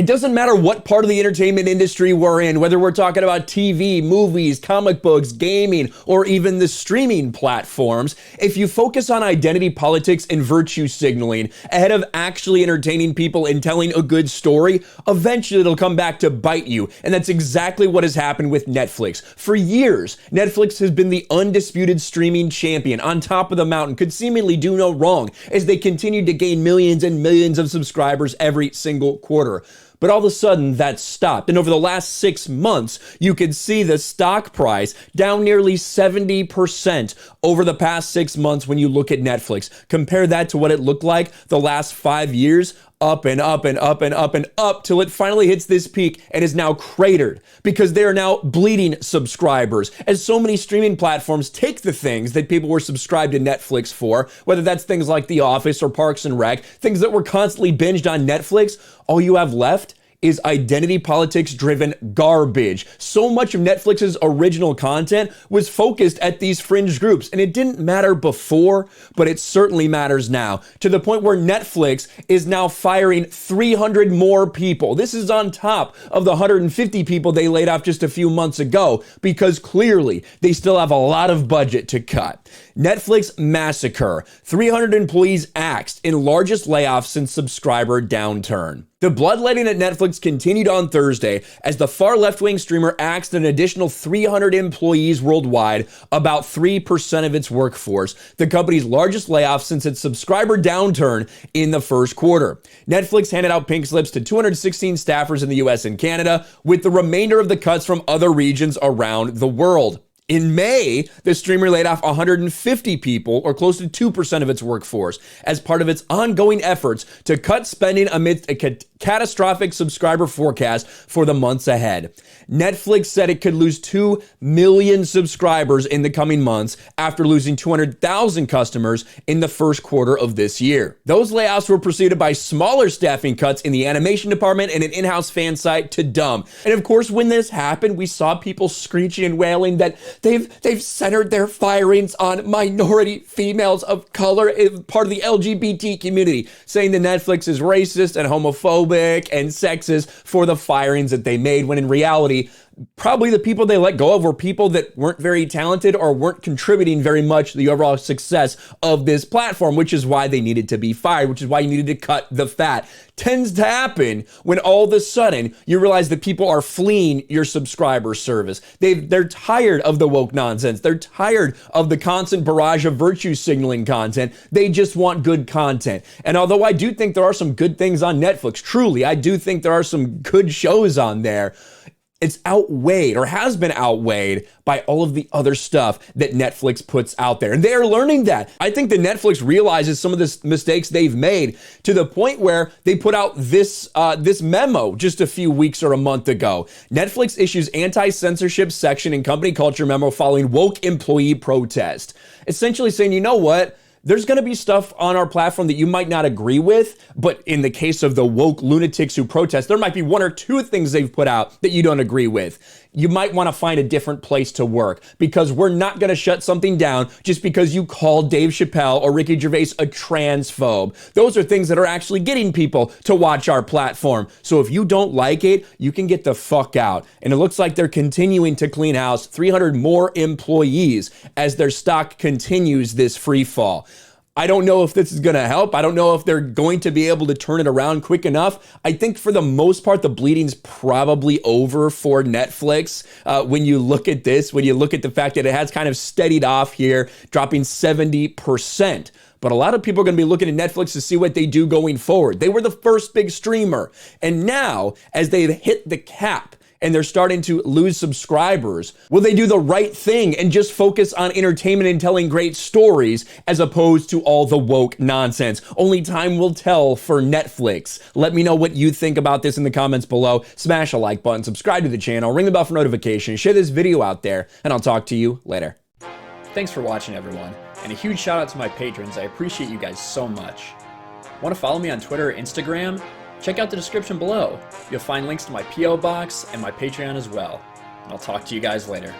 It doesn't matter what part of the entertainment industry we're in, whether we're talking about TV, movies, comic books, gaming, or even the streaming platforms. If you focus on identity politics and virtue signaling ahead of actually entertaining people and telling a good story, eventually it'll come back to bite you. And that's exactly what has happened with Netflix. For years, Netflix has been the undisputed streaming champion on top of the mountain, could seemingly do no wrong as they continued to gain millions and millions of subscribers every single quarter. But all of a sudden that stopped. And over the last 6 months, you could see the stock price down nearly 70% over the past 6 months when you look at Netflix. Compare that to what it looked like the last 5 years, up and up and up and up and up till it finally hits this peak and is now cratered because they are now bleeding subscribers. As so many streaming platforms take the things that people were subscribed to Netflix for, whether that's things like The Office or Parks and Rec, things that were constantly binged on Netflix, all you have left is identity politics driven garbage. So much of Netflix's original content was focused at these fringe groups, and it didn't matter before, but it certainly matters now, to the point where Netflix is now firing 300 more people. This is on top of the 150 people they laid off just a few months ago, because clearly they still have a lot of budget to cut. Netflix massacre. 300 employees axed in largest layoffs since subscriber downturn. The bloodletting at Netflix continued on Thursday as the far left-wing streamer axed an additional 300 employees worldwide, about 3% of its workforce, the company's largest layoff since its subscriber downturn in the first quarter. Netflix handed out pink slips to 216 staffers in the US and Canada, with the remainder of the cuts from other regions around the world. In May, the streamer laid off 150 people, or close to 2% of its workforce, as part of its ongoing efforts to cut spending amidst a catastrophic subscriber forecast for the months ahead. Netflix said it could lose 2 million subscribers in the coming months after losing 200,000 customers in the first quarter of this year. Those layoffs were preceded by smaller staffing cuts in the animation department and an in-house fan site to dumb. And of course, when this happened, we saw people screeching and wailing that they've centered their firings on minority females of color, part of the LGBT community, saying that Netflix is racist and homophobic and sexist for the firings that they made, when in reality, probably the people they let go of were people that weren't very talented or weren't contributing very much to the overall success of this platform, which is why they needed to be fired, which is why you needed to cut the fat. Tends to happen when all of a sudden you realize that people are fleeing your subscriber service. They're tired of the woke nonsense. They're tired of the constant barrage of virtue signaling content. They just want good content. And although I do think there are some good things on Netflix, truly, I do think there are some good shows on there, it's outweighed, or has been outweighed, by all of the other stuff that Netflix puts out there. And they're learning that. I think that Netflix realizes some of the mistakes they've made, to the point where they put out this memo just a few weeks or a month ago. Netflix issues anti-censorship section in company culture memo following woke employee protest. Essentially saying, you know what? There's going to be stuff on our platform that you might not agree with, but in the case of the woke lunatics who protest, there might be 1 or 2 things they've put out that you don't agree with. You might want to find a different place to work, because we're not going to shut something down just because you called Dave Chappelle or Ricky Gervais a transphobe. Those are things that are actually getting people to watch our platform. So if you don't like it, you can get the fuck out. And it looks like they're continuing to clean house 300 more employees as their stock continues this free fall. I don't know if this is going to help. I don't know if they're going to be able to turn it around quick enough. I think for the most part, the bleeding's probably over for Netflix. When you look at this, when you look at the fact that it has kind of steadied off here, dropping 70%. But a lot of people are going to be looking at Netflix to see what they do going forward. They were the first big streamer. And now, as they've hit the cap, and they're starting to lose subscribers, will they do the right thing and just focus on entertainment and telling great stories as opposed to all the woke nonsense? Only time will tell for Netflix. Let me know what you think about this in the comments below. Smash a like button, subscribe to the channel, ring the bell for notifications, share this video out there, and I'll talk to you later. Thanks for watching, everyone, and a huge shout out to my patrons. I appreciate you guys so much. Want to follow me on Twitter or Instagram? Check out the description below. You'll find links to my P.O. box and my Patreon as well. And I'll talk to you guys later.